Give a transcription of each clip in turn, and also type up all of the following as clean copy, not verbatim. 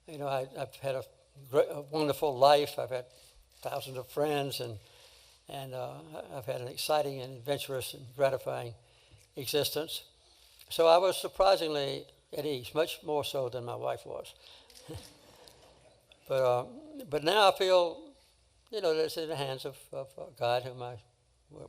I've had a wonderful life. I've had thousands of friends, and I've had an exciting and adventurous and gratifying existence. So I was surprisingly at ease, much more so than my wife was. But now I feel, that it's in the hands of God, whom I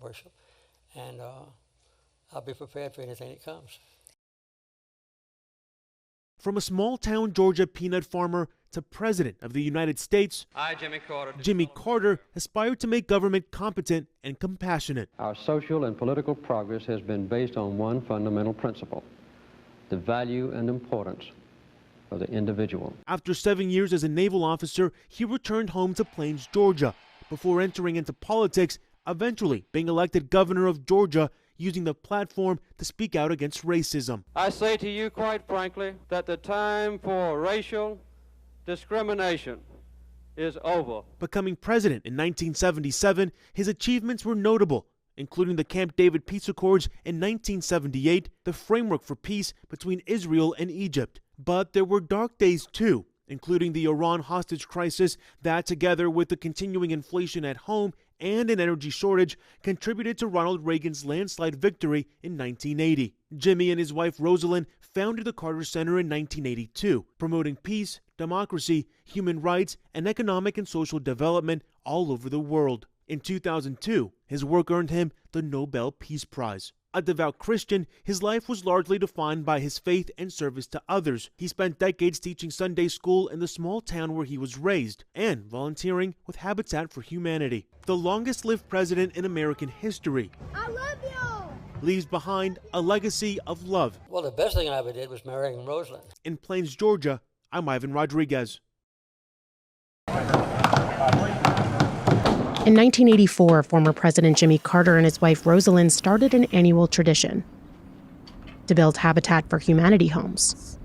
worship, and I'll be prepared for anything that comes. From a small-town Georgia peanut farmer to President of the United States, Jimmy Carter aspired to make government competent and compassionate. Our social and political progress has been based on one fundamental principle: the value and importance of the individual. After 7 years as a naval officer, he returned home to Plains, Georgia, before entering into politics, eventually being elected governor of Georgia, using the platform to speak out against racism. I say to you quite frankly that the time for racial discrimination is over. Becoming president in 1977, his achievements were notable, including the Camp David Peace Accords in 1978, the framework for peace between Israel and Egypt. But there were dark days too, including the Iran hostage crisis that, together with the continuing inflation at home and an energy shortage, contributed to Ronald Reagan's landslide victory in 1980. Jimmy and his wife Rosalind founded the Carter Center in 1982, promoting peace, democracy, human rights, and economic and social development all over the world. In 2002, his work earned him the Nobel Peace Prize. A devout Christian, his life was largely defined by his faith and service to others. He spent decades teaching Sunday school in the small town where he was raised and volunteering with Habitat for Humanity. The longest-lived president in American history. I love you! Leaves behind a legacy of love. Well, the best thing I ever did was marrying Rosalind. In Plains, Georgia, I'm Ivan Rodriguez. In 1984, former President Jimmy Carter and his wife Rosalind started an annual tradition to build Habitat for Humanity homes.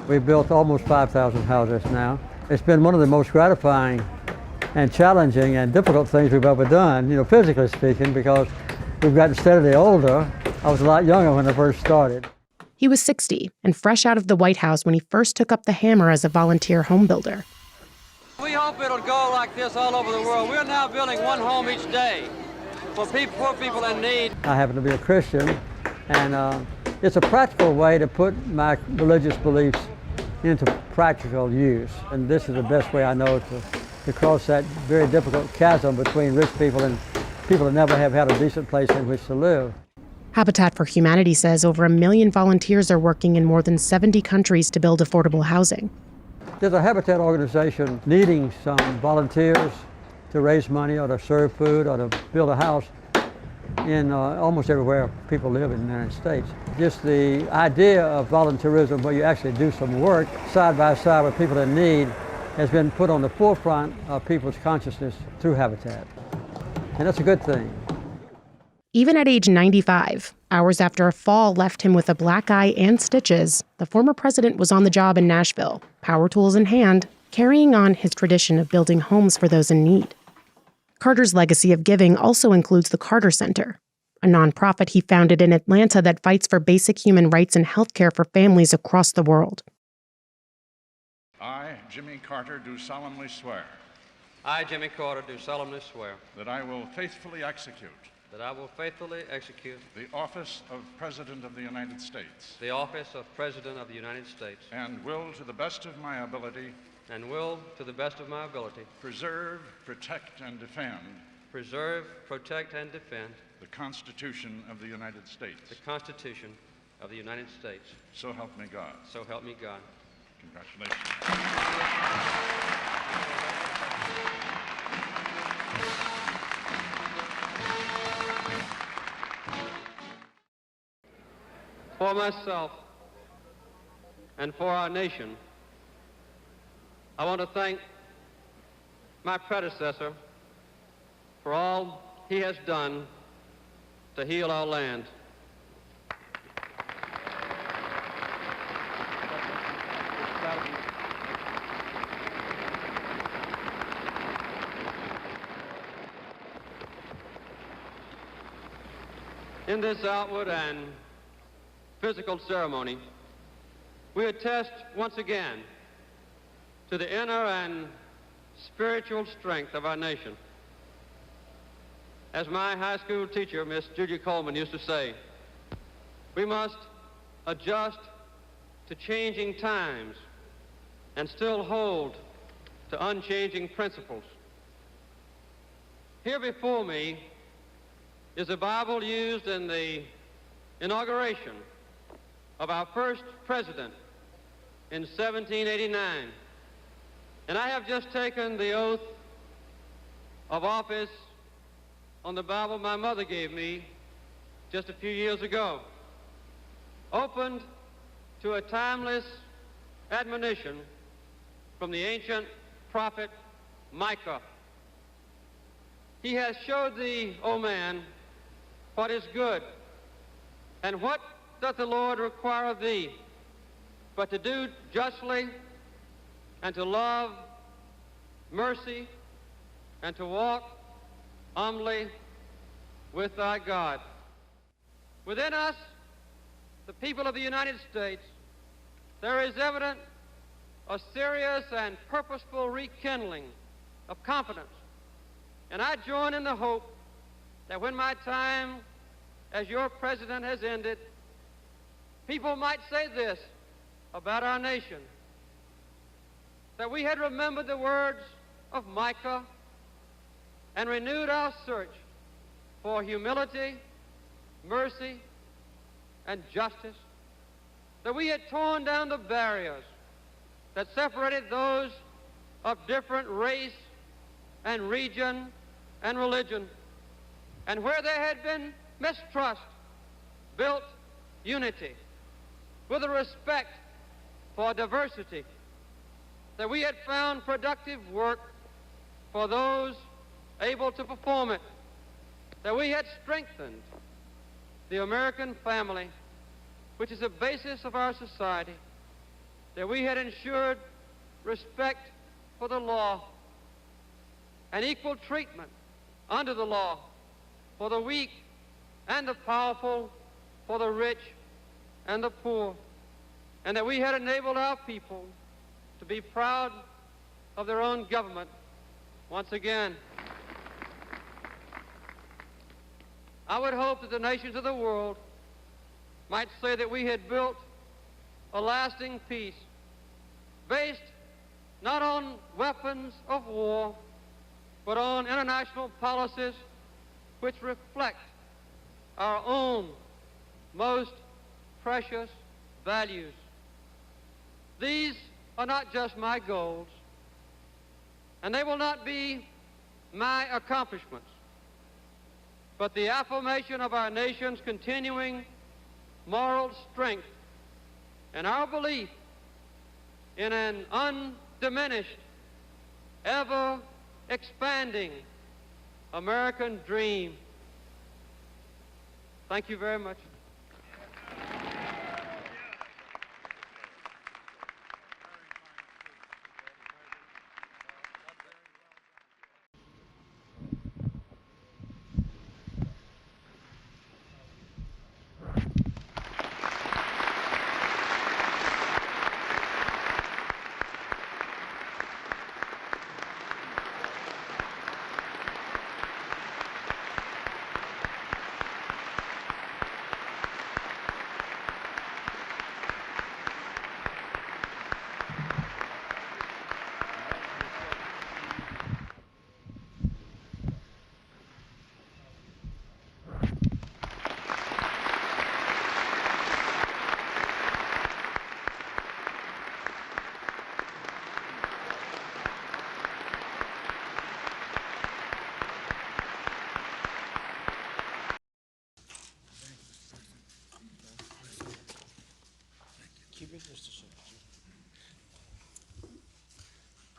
We've built almost 5,000 houses now. It's been one of the most gratifying and challenging and difficult things we've ever done, physically speaking, because we've gotten steadily older. I was a lot younger when I first started. He was 60 and fresh out of the White House when he first took up the hammer as a volunteer home builder. We hope it'll go like this all over the world. We're now building one home each day for poor people in need. I happen to be a Christian, and it's a practical way to put my religious beliefs into practical use. And this is the best way I know to cross that very difficult chasm between rich people and people that never have had a decent place in which to live. Habitat for Humanity says over 1 million volunteers are working in more than 70 countries to build affordable housing. There's a Habitat organization needing some volunteers to raise money or to serve food or to build a house in almost everywhere people live in the United States. Just the idea of volunteerism, where you actually do some work side by side with people in need, has been put on the forefront of people's consciousness through Habitat. And that's a good thing. Even at age 95, hours after a fall left him with a black eye and stitches, the former president was on the job in Nashville, power tools in hand, carrying on his tradition of building homes for those in need. Carter's legacy of giving also includes the Carter Center, a nonprofit he founded in Atlanta that fights for basic human rights and health care for families across the world. I, Jimmy Carter, do solemnly swear. I, Jimmy Carter, do solemnly swear That I will faithfully execute. that I will faithfully execute The office of President of the United States. the office of President of the United States And will, to the best of my ability, and will, to the best of my ability, preserve, protect, and defend preserve, protect, and defend the Constitution of the United States. the Constitution of the United States. So help me God. So help me God. Congratulations. For myself and for our nation, I want to thank my predecessor for all he has done to heal our land. In this outward and physical ceremony, we attest once again to the inner and spiritual strength of our nation. As my high school teacher, Miss Julia Coleman, used to say, we must adjust to changing times and still hold to unchanging principles. Here before me is a Bible used in the inauguration of our first president in 1789. And I have just taken the oath of office on the Bible my mother gave me just a few years ago, opened to a timeless admonition from the ancient prophet Micah. He has showed thee, O man, what is good, and what doth the Lord require of thee, but to do justly, and to love mercy, and to walk humbly with thy God. Within us, the people of the United States, there is evident a serious and purposeful rekindling of confidence. And I join in the hope that when my time as your president has ended, people might say this about our nation, that we had remembered the words of Micah and renewed our search for humility, mercy, and justice, that we had torn down the barriers that separated those of different race and region and religion, and where there had been mistrust, built unity with a respect for diversity, that we had found productive work for those able to perform it, that we had strengthened the American family, which is the basis of our society, that we had ensured respect for the law and equal treatment under the law for the weak and the powerful, for the rich and the poor, and that we had enabled our people to be proud of their own government once again. I would hope that the nations of the world might say that we had built a lasting peace based not on weapons of war, but on international policies which reflect our own most precious values. These are not just my goals, and they will not be my accomplishments, but the affirmation of our nation's continuing moral strength and our belief in an undiminished, ever-expanding American dream. Thank you very much.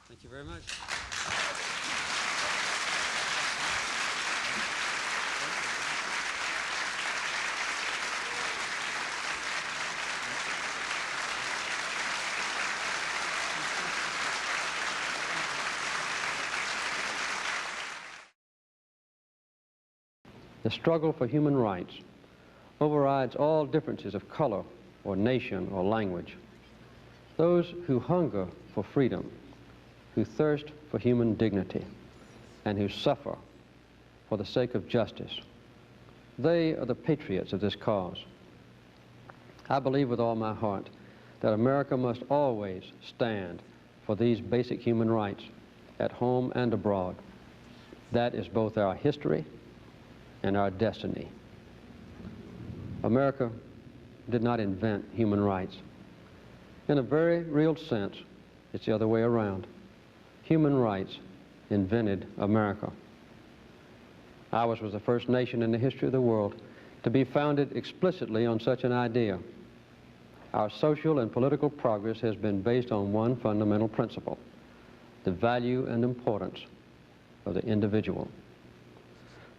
Thank you very much. The struggle for human rights overrides all differences of color or nation or language. Those who hunger for freedom who thirst for human dignity and who suffer for the sake of justice. They are the patriots of this cause. I believe with all my heart that America must always stand for these basic human rights at home and abroad. That is both our history and our destiny. America did not invent human rights. In a very real sense, it's the other way around. Human rights invented America. Ours was the first nation in the history of the world to be founded explicitly on such an idea. Our social and political progress has been based on one fundamental principle: the value and importance of the individual.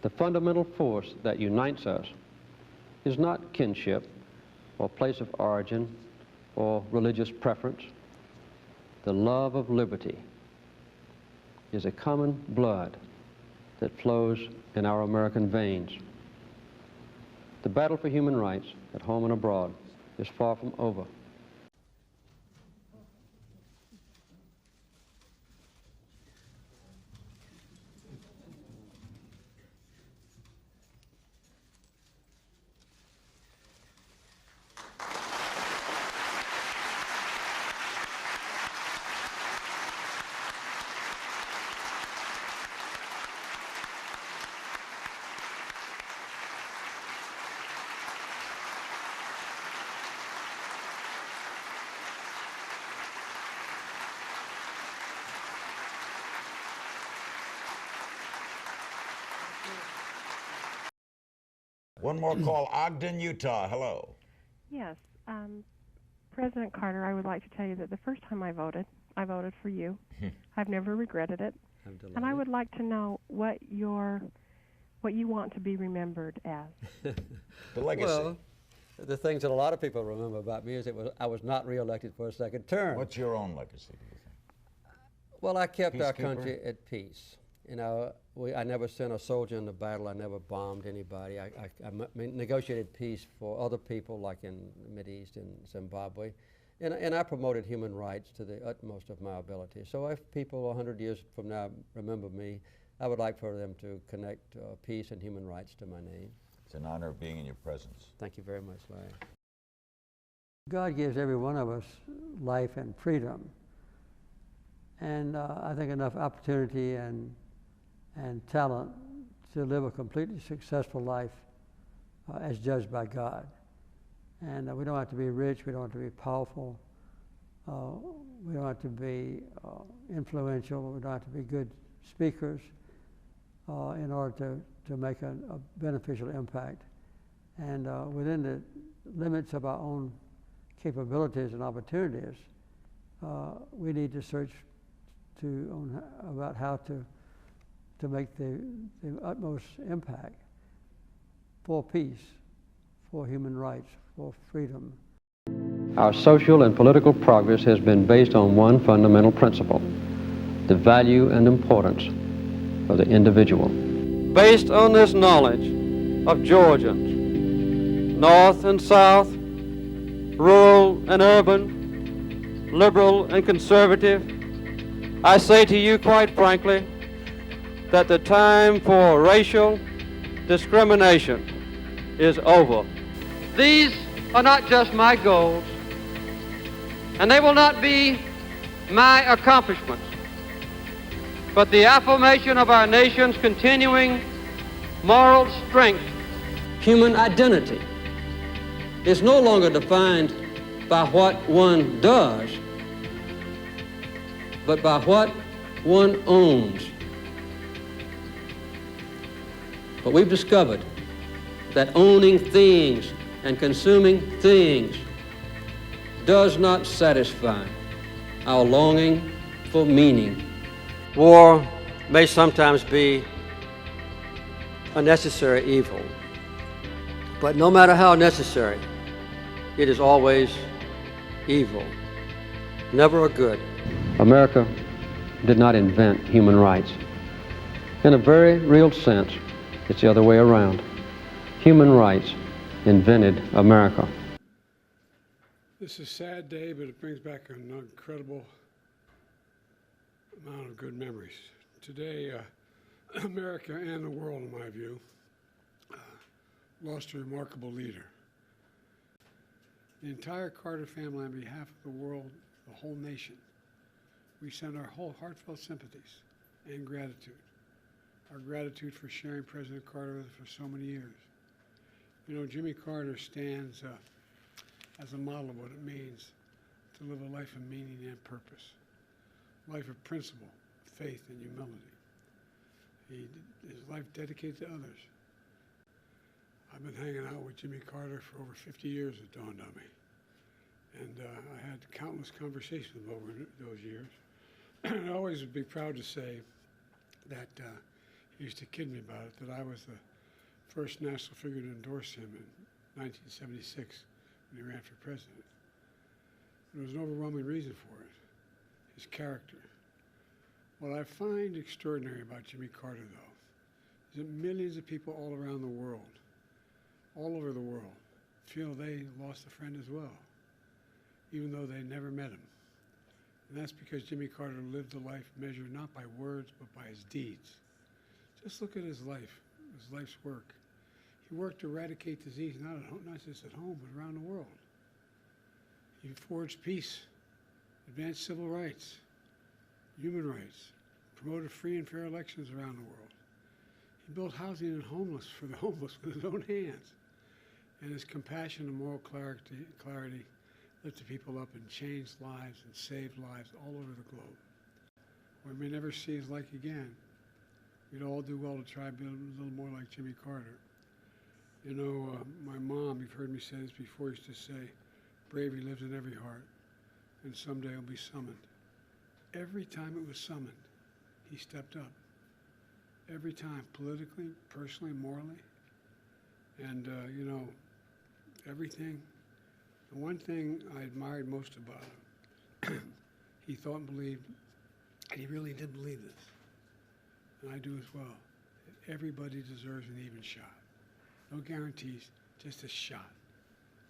The fundamental force that unites us is not kinship or place of origin or religious preference. The love of liberty is a common blood that flows in our American veins. The battle for human rights at home and abroad is far from over. One more call, Ogden, Utah. Hello. Yes. President Carter, I would like to tell you that the first time I voted for you. I've never regretted it. And I would like to know what you want to be remembered as. The legacy. Well, the things that a lot of people remember about me is I was not reelected for a second term. What's your own legacy, do you think? Well, I kept our Peacekeeper? country at peace. You know, I never sent a soldier into battle. I never bombed anybody. I negotiated peace for other people, like in the Mideast and Zimbabwe. And I promoted human rights to the utmost of my ability. So if people 100 years from now remember me, I would like for them to connect peace and human rights to my name. It's an honor being in your presence. Thank you very much, Larry. God gives every one of us life and freedom. And I think enough opportunity and talent to live a completely successful life as judged by God. And we don't have to be rich, we don't have to be powerful, we don't have to be influential, we don't have to be good speakers in order to make a beneficial impact. And within the limits of our own capabilities and opportunities, we need to search about how to make the utmost impact for peace, for human rights, for freedom. Our social and political progress has been based on one fundamental principle: the value and importance of the individual. Based on this knowledge of Georgians, North and South, rural and urban, liberal and conservative, I say to you quite frankly that the time for racial discrimination is over. These are not just my goals, and they will not be my accomplishments, but the affirmation of our nation's continuing moral strength. Human identity is no longer defined by what one does, but by what one owns. But we've discovered that owning things and consuming things does not satisfy our longing for meaning. War may sometimes be a necessary evil, but no matter how necessary, it is always evil, never a good. America did not invent human rights. In a very real sense, it's the other way around. Human rights invented America. This is a sad day, but it brings back an incredible amount of good memories. Today, America and the world, in my view, lost a remarkable leader. The entire Carter family, on behalf of the world, the whole nation, we send our whole heartfelt sympathies and gratitude. Our gratitude for sharing President Carter with us for so many years. You know, Jimmy Carter stands as a model of what it means to live a life of meaning and purpose, a life of principle, faith, and humility. His life dedicated to others. I've been hanging out with Jimmy Carter for over 50 years, it dawned on me. And I had countless conversations with him over those years. I always would be proud to say that he used to kid me about it, that I was the first national figure to endorse him in 1976 when he ran for president. There was an overwhelming reason for it, his character. What I find extraordinary about Jimmy Carter, though, is that millions of people all around the world, all over the world, feel they lost a friend as well, even though they never met him. And that's because Jimmy Carter lived a life measured not by words, but by his deeds. Just look at his life, his life's work. He worked to eradicate disease, not just at home, but around the world. He forged peace, advanced civil rights, human rights, promoted free and fair elections around the world. He built housing for the homeless with his own hands. And his compassion and moral clarity lifted people up and changed lives and saved lives all over the globe. We may never see his like again. We'd all do well to try to be a little more like Jimmy Carter. You know, my mom, you've heard me say this before, used to say, bravery lives in every heart, and someday it'll be summoned. Every time it was summoned, he stepped up. Every time, politically, personally, morally. And, you know, everything. The one thing I admired most about him, he thought and believed, and he really did believe this, and I do as well, that everybody deserves an even shot. No guarantees, just a shot.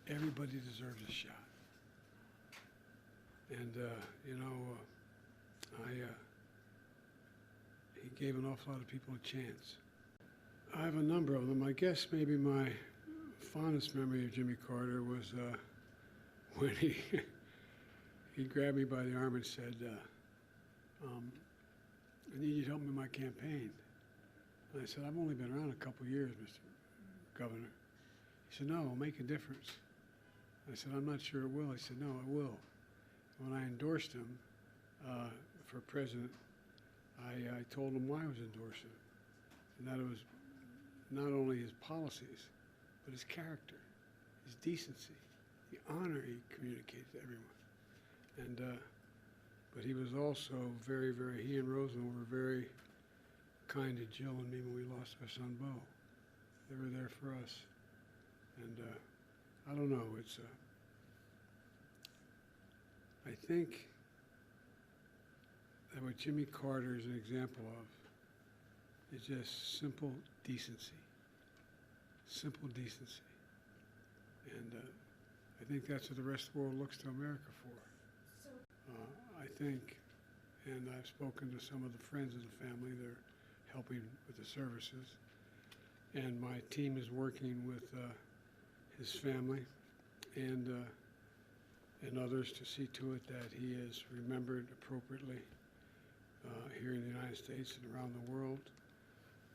Everybody deserves a shot. And, you know, he gave an awful lot of people a chance. I have a number of them. I guess maybe my fondest memory of Jimmy Carter was when he grabbed me by the arm and said, I need you to help me with my campaign. And I said, I've only been around a couple years, Mr. Governor. He said, no, it'll make a difference. I said, I'm not sure it will. He said, no, it will. When I endorsed him for president, I told him why I was endorsing him, and that it was not only his policies, but his character, his decency, the honor he communicated to everyone. And, but he was also he and Roosevelt were very kind to Jill and me when we lost our son, Bo. They were there for us. And I don't know, I think that what Jimmy Carter is an example of is just simple decency. Simple decency. And I think that's what the rest of the world looks to America for. I think, and I've spoken to some of the friends of the family, they're helping with the services, and my team is working with his family and others to see to it that he is remembered appropriately here in the United States and around the world.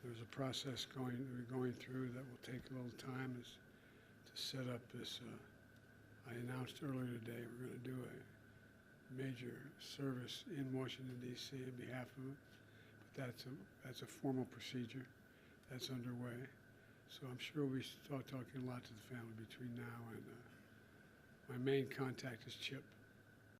There's a process we're going through that will take a little time to set up this. I announced earlier today we're going to do a major service in Washington, D.C. on behalf of him. But that's a formal procedure that's underway. So I'm sure we'll start talking a lot to the family between now and my main contact is Chip.